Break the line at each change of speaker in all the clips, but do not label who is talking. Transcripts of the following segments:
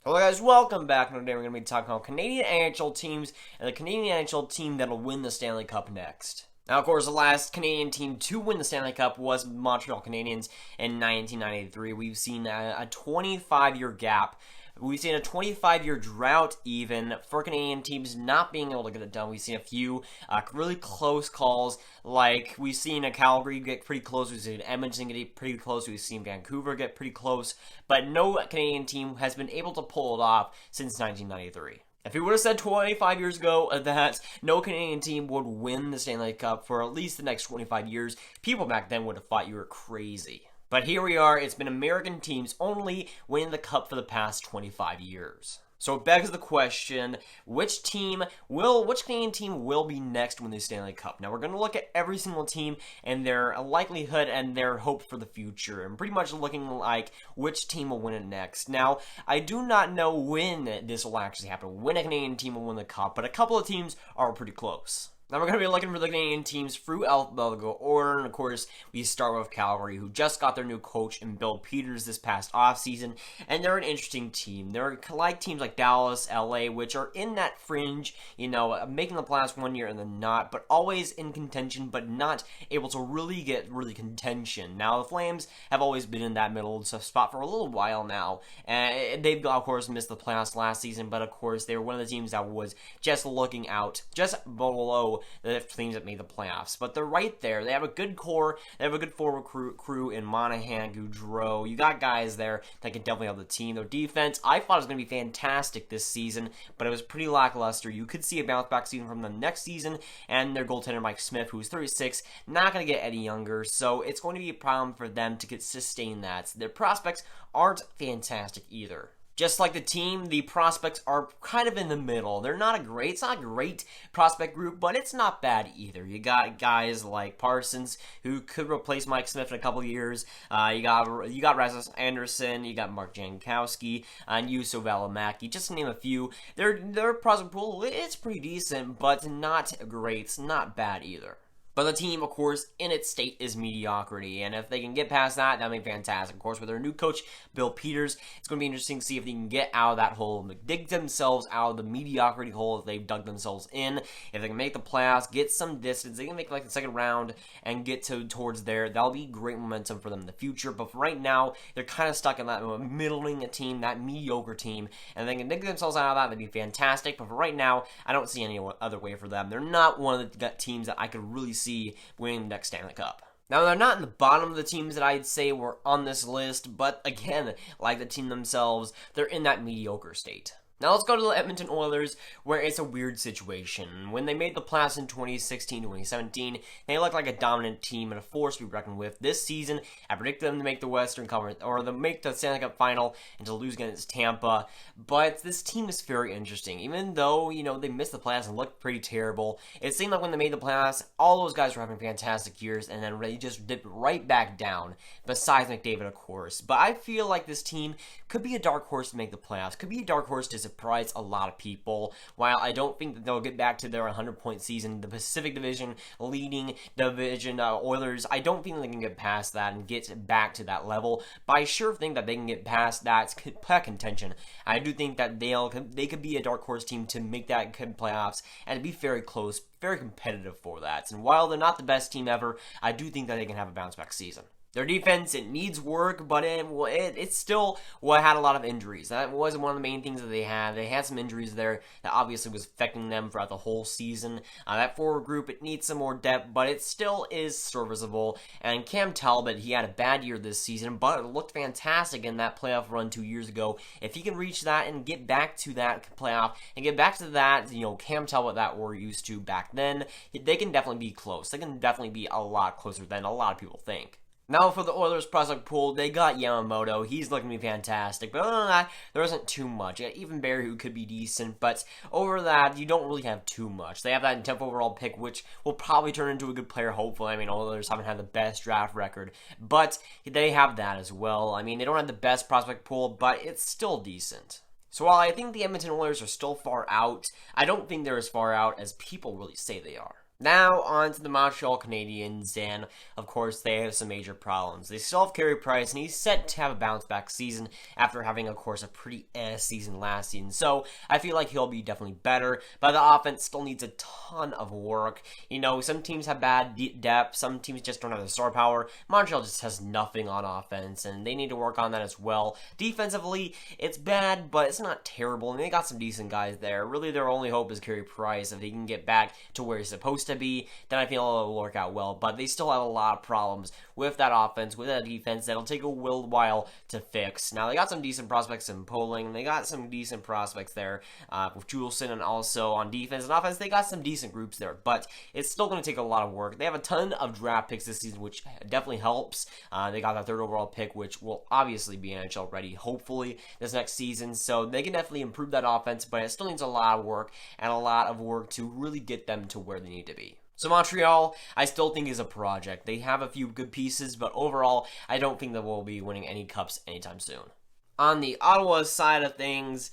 Hello guys, welcome back. Today we're going to be talking about Canadian NHL teams and the Canadian NHL team that'll win the Stanley Cup next. Now, of course, the last Canadian team to win the Stanley Cup was Montreal Canadiens in 1993. We've seen a 25-year gap. We've seen a 25-year drought even for Canadian teams not being able to get it done. We've seen a few really close calls, like we've seen a Calgary get pretty close, we've seen Edmonton get pretty close, we've seen Vancouver get pretty close, but no Canadian team has been able to pull it off since 1993. If we would have said 25 years ago that no Canadian team would win the Stanley Cup for at least the next 25 years, people back then would have thought you were crazy. But here we are, it's been American teams only winning the Cup for the past 25 years. So it begs the question, which Canadian team will be next to win the Stanley Cup? Now we're going to look at every single team and their likelihood and their hope for the future, and pretty much looking like which team will win it next. Now, I do not know when this will actually happen, when a Canadian team will win the Cup, but a couple of teams are pretty close. Now we're going to be looking for the Canadian teams through alphabetical order, and of course, we start with Calgary, who just got their new coach in Bill Peters this past offseason, and they're an interesting team. They're like teams like Dallas, LA, which are in that fringe, making the playoffs one year and then not, but always in contention, but not able to really get contention. Now, the Flames have always been in that middle spot for a little while now, and they've, of course, missed the playoffs last season, but of course, they were one of the teams that was just looking out, just below the teams that made the playoffs. But they're right there. They have a good core. They have a good forward crew in Monahan, Gaudreau. You got guys there that can definitely help the team. Their defense, I thought it was going to be fantastic this season, but it was pretty lackluster. You could see a bounce-back season from the next season, and their goaltender, Mike Smith, who's 36, not going to get any younger, so it's going to be a problem for them to sustain that. Their prospects aren't fantastic either. Just like the team, the prospects are kind of in the middle. It's not a great prospect group, but it's not bad either. You got guys like Parsons, who could replace Mike Smith in a couple of years. You got Rasmus Anderson, you got Mark Jankowski, and Juuso Välimäki, just to name a few. Their prospect pool, it's pretty decent, but not great. It's not bad either. But the team, of course, in its state is mediocrity, and if they can get past that, that'd be fantastic. Of course, with their new coach, Bill Peters, it's going to be interesting to see if they can get out of that hole, dig themselves out of the mediocrity hole that they've dug themselves in. If they can make the playoffs, get some distance, they can make like the second round and get towards there. That'll be great momentum for them in the future. But for right now, they're kind of stuck in that middling team, that mediocre team, and if they can dig themselves out of that, that'd be fantastic. But for right now, I don't see any other way for them. They're not one of the teams that I could really see winning the next Stanley Cup. Now, they're not in the bottom of the teams that I'd say were on this list, but again, like the team themselves, they're in that mediocre state. Now let's go to the Edmonton Oilers, where it's a weird situation. When they made the playoffs in 2016-2017, they looked like a dominant team and a force to be reckoned with. This season, I predicted them to make the Western Conference, or to make the Stanley Cup Final, and to lose against Tampa. But this team is very interesting. Even though, they missed the playoffs and looked pretty terrible, it seemed like when they made the playoffs, all those guys were having fantastic years, and then they just dipped right back down, besides McDavid, of course. But I feel like this team could be a dark horse to make the playoffs, could be a dark horse to surprise a lot of people. While I don't think that they'll get back to their 100-point season, the Pacific Division leading division Oilers, I don't think they can get past that and get back to that level, but I sure think that they can get past that contention. I do think that they could be a dark horse team to make that playoffs and to be very close, very competitive for that. And while they're not the best team ever, I do think that they can have a bounce-back season. Their defense, it needs work, but it's still had a lot of injuries. That was one of the main things that they had. They had some injuries there that obviously was affecting them throughout the whole season. That forward group, it needs some more depth, but it still is serviceable. And Cam Talbot, he had a bad year this season, but it looked fantastic in that playoff run 2 years ago. If he can reach that and get back to that playoff and get back to that, Cam Talbot that we're used to back then, they can definitely be close. They can definitely be a lot closer than a lot of people think. Now for the Oilers prospect pool, they got Yamamoto. He's looking to be fantastic. But other than that, there isn't too much. Even Barry, who could be decent. But over that, you don't really have too much. They have that 10th overall pick, which will probably turn into a good player, hopefully. Oilers haven't had the best draft record. But they have that as well. They don't have the best prospect pool, but it's still decent. So while I think the Edmonton Oilers are still far out, I don't think they're as far out as people really say they are. Now, on to the Montreal Canadiens, and of course, they have some major problems. They still have Carey Price, and he's set to have a bounce-back season after having, of course, a pretty season last season. So, I feel like he'll be definitely better, but the offense still needs a ton of work. You know, some teams have bad depth, some teams just don't have the star power. Montreal just has nothing on offense, and they need to work on that as well. Defensively, it's bad, but it's not terrible, and they got some decent guys there. Really, their only hope is Carey Price. If he can get back to where he's supposed to be, then I feel it'll work out well. But they still have a lot of problems with that offense, with that defense, that'll take a little while to fix. Now, they got some decent prospects in Poling. They got some decent prospects there with Juleson, and also on defense and offense, they got some decent groups there. But it's still going to take a lot of work. They have a ton of draft picks this season, which definitely helps. They got that third overall pick, which will obviously be NHL ready, hopefully, this next season. So they can definitely improve that offense, but it still needs a lot of work and a lot of work to really get them to where they need to be. So Montreal, I still think is a project. They have a few good pieces, but overall, I don't think that we'll be winning any cups anytime soon. On the Ottawa side of things,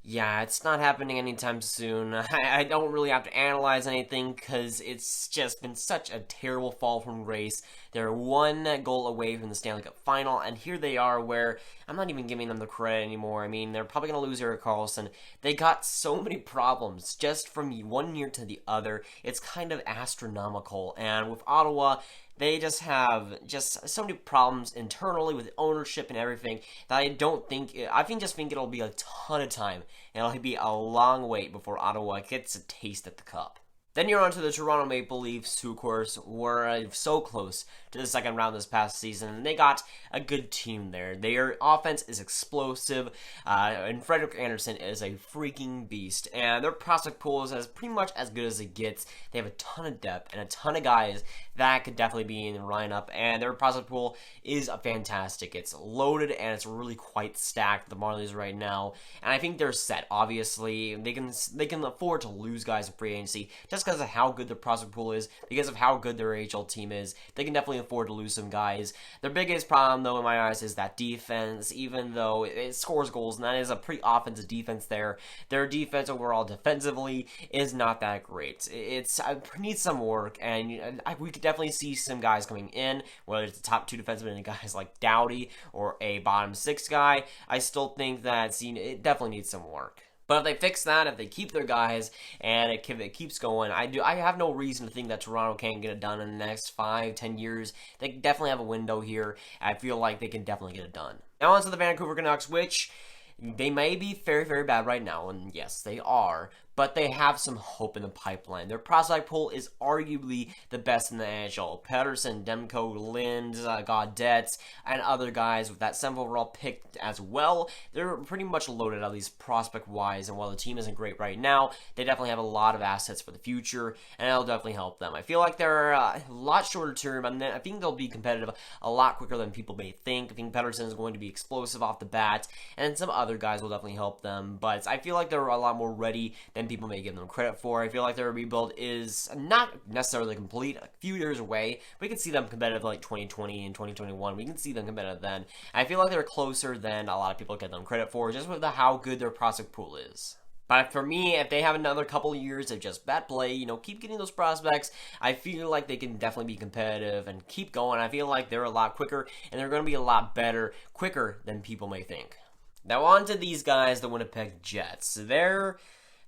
yeah, it's not happening anytime soon. I don't really have to analyze anything because it's just been such a terrible fall from grace. They're one goal away from the Stanley Cup final, and here they are where I'm not even giving them the credit anymore. I mean, they're probably going to lose Erik Karlsson. They got so many problems just from one year to the other. It's kind of astronomical, and with Ottawa, they just have so many problems internally with ownership and everything that I think it'll be a ton of time, and it'll be a long wait before Ottawa gets a taste at the cup. Then you're on to the Toronto Maple Leafs, who, of course, were so close to the second round this past season, and they got a good team there. Their offense is explosive, and Frederik Andersen is a freaking beast, and their prospect pool is pretty much as good as it gets. They have a ton of depth and a ton of guys that could definitely be in the lineup, and their prospect pool is fantastic. It's loaded, and it's really quite stacked, the Marlies right now, and I think they're set. Obviously, they can afford to lose guys in free agency, just because of how good their prospect pool is, because of how good their AHL team is. They can definitely afford to lose some guys. Their biggest problem, though, in my eyes, is that defense. Even though it scores goals, and that is a pretty offensive defense there, their defense overall defensively is not that great. It needs some work, and we could definitely see some guys coming in, whether it's the top two defensemen and guys like Doughty or a bottom six guy. I still think that it definitely needs some work. But if they fix that, if they keep their guys, and it keeps going, I have no reason to think that Toronto can't get it done in the next 5-10 years. They definitely have a window here. I feel like they can definitely get it done. Now on to the Vancouver Canucks, which they may be very, very bad right now, and yes, they are, but they have some hope in the pipeline. Their prospect pool is arguably the best in the NHL. Pettersson, Demko, Lind, Graviteh, and other guys with that 7th overall pick as well. They're pretty much loaded at least prospect-wise, and while the team isn't great right now, they definitely have a lot of assets for the future, and it'll definitely help them. I feel like they're a lot shorter term, and I think they'll be competitive a lot quicker than people may think. I think Pettersson is going to be explosive off the bat, and some other guys will definitely help them, but I feel like they're a lot more ready than people may give them credit for. I feel like their rebuild is not necessarily complete, a few years away. We can see them competitive like 2020 and 2021. We can see them competitive then. I feel like they're closer than a lot of people give them credit for, just with how good their prospect pool is. But for me, if they have another couple of years of just bad play, keep getting those prospects, I feel like they can definitely be competitive and keep going. I feel like they're a lot quicker, and they're going to be a lot better, quicker than people may think. Now on to these guys, the Winnipeg Jets. They're,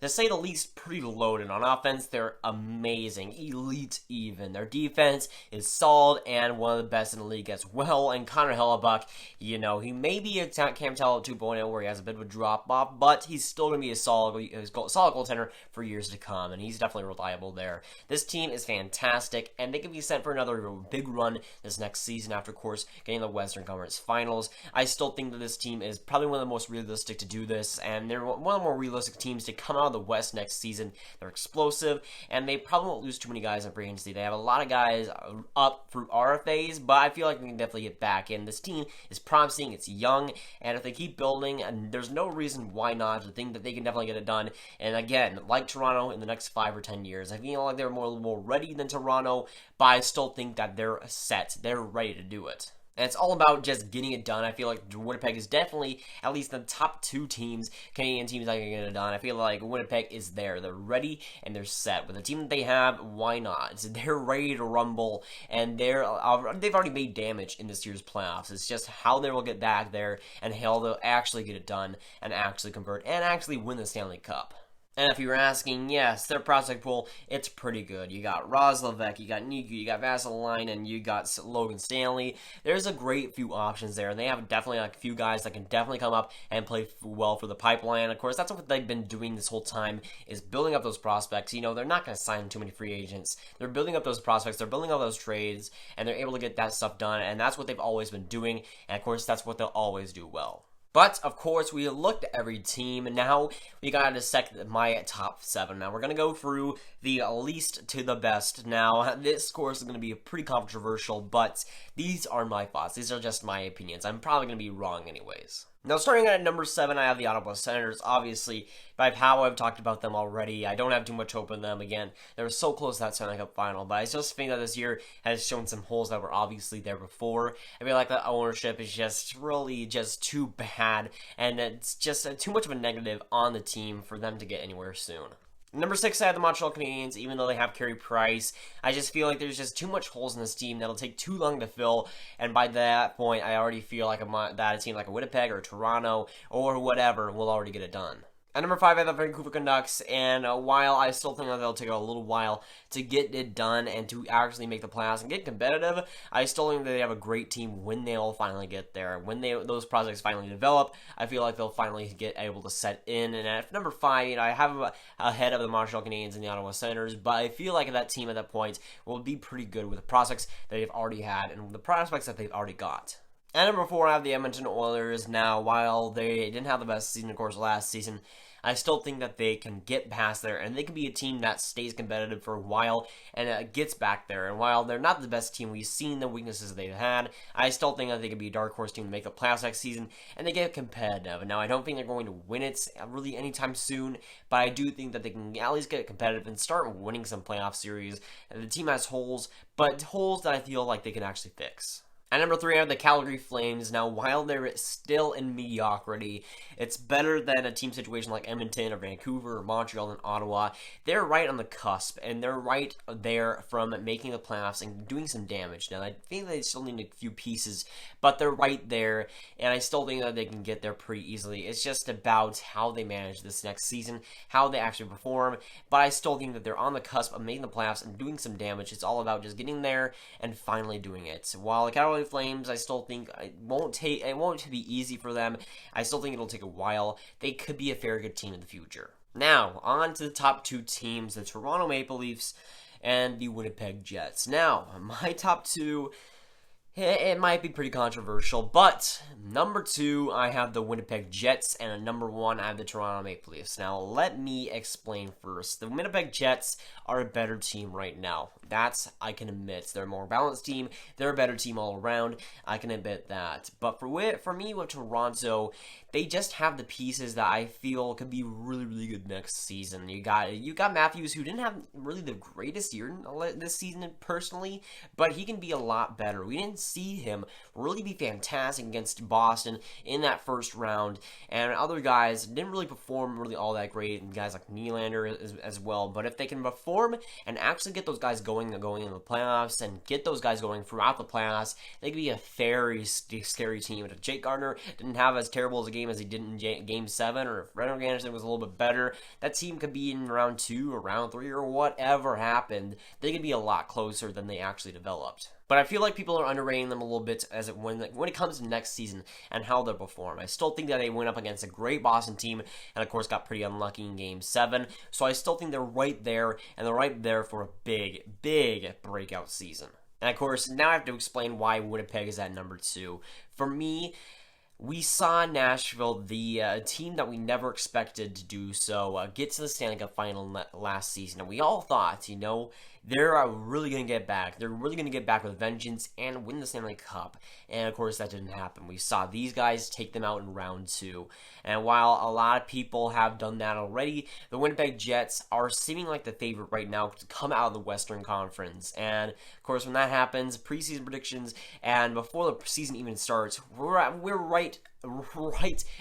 to say the least, pretty loaded. On offense, they're amazing, elite even. Their defense is solid and one of the best in the league as well. And Connor Hellebuck, he may be a Cam Talbot 2.0 where he has a bit of a drop-off, but he's still going to be a solid goaltender for years to come, and he's definitely reliable there. This team is fantastic, and they can be set for another big run this next season after, of course, getting the Western Conference Finals. I still think that this team is probably one of the most realistic to do this, and they're one of the more realistic teams to come out of the West next season. They're explosive, and they probably won't lose too many guys in free agency. They have a lot of guys up through RFAs, but I feel like we can definitely get back in. This team is promising, it's young, and if they keep building, and there's no reason why not to think that they can definitely get it done. And again, like Toronto in the next 5 or 10 years, I feel like they're more ready than Toronto, but I still think that they're set. They're ready to do it. And it's all about just getting it done. I feel like Winnipeg is definitely at least the top 2 teams, Canadian teams that can get it done. I feel like Winnipeg is there. They're ready and they're set. With the team that they have, why not? They're ready to rumble, and they've already made damage in this year's playoffs. It's just how they will get back there and how they'll actually get it done and actually convert and actually win the Stanley Cup. And if you were asking, yes, their prospect pool, it's pretty good. You got Roslovic, you got Niku, you got Vasilinainen, you got Logan Stanley. There's a great few options there, and they have definitely like a few guys that can definitely come up and play well for the pipeline. Of course, that's what they've been doing this whole time, is building up those prospects. You know, they're not going to sign too many free agents. They're building up those prospects, they're building up those trades, and they're able to get that stuff done, and that's what they've always been doing, and of course, that's what they'll always do well. But, of course, we looked at every team, and now we got to dissect my top 7. Now, we're going to go through the least to the best. Now, this, of course, is going to be pretty controversial, but these are my thoughts. These are just my opinions. I'm probably going to be wrong anyways. Now, starting at number 7, I have the Ottawa Senators. Obviously, by how I've talked about them already, I don't have too much hope in them. Again, they were so close to that Stanley Cup final, but I just think that this year has shown some holes that were obviously there before. I feel like the ownership is just really just too bad, and it's just too much of a negative on the team for them to get anywhere soon. Number 6, I have the Montreal Canadiens. Even though they have Carey Price, I just feel like there's just too much holes in this team that'll take too long to fill, and by that point, I already feel like a team like a Winnipeg or a Toronto or whatever will already get it done. At number 5, I have the Vancouver Canucks, and while I still think that they'll take a little while to get it done and to actually make the playoffs and get competitive, I still think that they have a great team when they'll finally get there. When those projects finally develop, I feel like they'll finally get able to set in. And at number 5, I have them ahead of the Montreal Canadiens and the Ottawa Senators, but I feel like that team at that point will be pretty good with the prospects that they've already had and the prospects that they've already got. At number 4, I have the Edmonton Oilers. Now, while they didn't have the best season, of course, last season, I still think that they can get past there, and they can be a team that stays competitive for a while and gets back there. And while they're not the best team, we've seen the weaknesses they've had, I still think that they can be a dark horse team to make the playoffs next season, and they get competitive. Now, I don't think they're going to win it really anytime soon, but I do think that they can at least get competitive and start winning some playoff series. And the team has holes, but holes that I feel like they can actually fix. At number 3, I have the Calgary Flames. Now, while they're still in mediocrity, it's better than a team situation like Edmonton or Vancouver or Montreal and Ottawa. They're right on the cusp, and they're right there from making the playoffs and doing some damage. Now, I think they still need a few pieces, but they're right there, and I still think that they can get there pretty easily. It's just about how they manage this next season, how they actually perform, but I still think that they're on the cusp of making the playoffs and doing some damage. It's all about just getting there and finally doing it. While the Calgary Flames, I still think it won't be easy for them. I still think it'll take a while. They could be a very good team in the future. Now, on to the top 2 teams, the Toronto Maple Leafs and the Winnipeg Jets. Now, my top 2, it might be pretty controversial, but number 2, I have the Winnipeg Jets, and at number 1, I have the Toronto Maple Leafs. Now, let me explain first. The Winnipeg Jets are a better team right now. That's, I can admit. They're a more balanced team. They're a better team all around. I can admit that. But for me, with Toronto, they just have the pieces that I feel could be really, really good next season. You got Matthews, who didn't have really the greatest year this season personally, but he can be a lot better. We didn't see him really be fantastic against Boston in that first round, and other guys didn't really perform really all that great, and guys like Nylander as well. But if they can perform and actually get those guys going into the playoffs and get those guys going throughout the playoffs, they could be a very scary team. If Jake Gardiner didn't have as terrible as a game as he did in Game 7, or if Renard Anderson was a little bit better, that team could be in round 2 or round 3 or whatever happened. They could be a lot closer than they actually developed. But I feel like people are underrating them a little bit when it comes to next season and how they'll perform. I still think that they went up against a great Boston team and, of course, got pretty unlucky in Game 7. So I still think they're right there, and they're right there for a big, big breakout season. And, of course, now I have to explain why Winnipeg is at number 2. For me, we saw Nashville, the team that we never expected to do so, get to the Stanley Cup final last season. And we all thought, they're really going to get back. They're really going to get back with vengeance and win the Stanley Cup. And of course, that didn't happen. We saw these guys take them out in round 2. And while a lot of people have done that already, the Winnipeg Jets are seeming like the favorite right now to come out of the Western Conference. And of course, when that happens, preseason predictions, and before the season even starts, we're right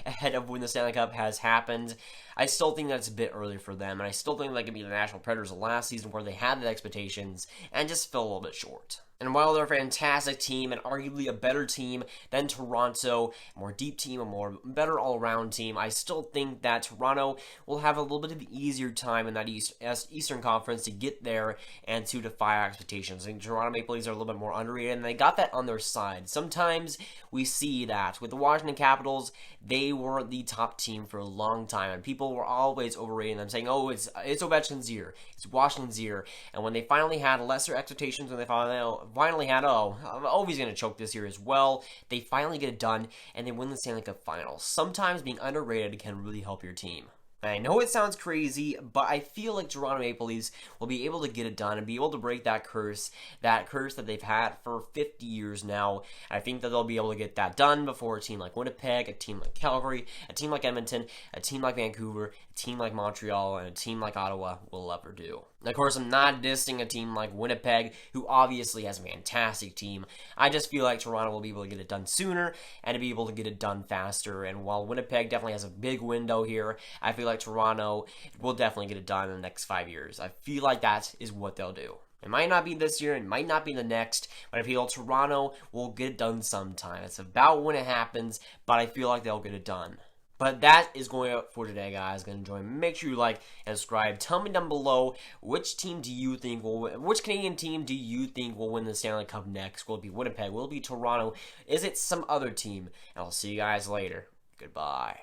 ahead of when the Stanley Cup has happened. I still think that's a bit early for them, and I still think they could be the National Predators of last season where they had the expectations and just fell a little bit short. And while they're a fantastic team and arguably a better team than Toronto, a more deep team, a more better all-around team, I still think that Toronto will have a little bit of an easier time in that Eastern Conference to get there and to defy expectations. I think Toronto Maple Leafs are a little bit more underrated, and they got that on their side. Sometimes we see that with the Washington Capitals, they were the top team for a long time, and people were always overrating them, saying, "Oh, it's Ovechkin's year, it's Washington's year." And when they finally had lesser expectations, when they finally had, he's going to choke this year as well, they finally get it done, and they win the Stanley Cup Finals. Sometimes being underrated can really help your team. I know it sounds crazy, but I feel like Toronto Maple Leafs will be able to get it done and be able to break that curse that they've had for 50 years now. I think that they'll be able to get that done before a team like Winnipeg, a team like Calgary, a team like Edmonton, a team like Vancouver, a team like Montreal, and a team like Ottawa will ever do. And of course, I'm not dissing a team like Winnipeg, who obviously has a fantastic team. I just feel like Toronto will be able to get it done sooner and to be able to get it done faster. And while Winnipeg definitely has a big window here, I feel like Toronto will definitely get it done in the next 5 years. I feel like that is what they'll do. It might not be this year, it might not be the next, but I feel Toronto will get it done sometime. It's about when it happens, but I feel like they'll get it done. But that is going up for today, guys. Gonna enjoy. Make sure you like and subscribe. Tell me down below which Canadian team do you think will win the Stanley Cup next? Will it be Winnipeg? Will it be Toronto? Is it some other team? And I'll see you guys later. Goodbye.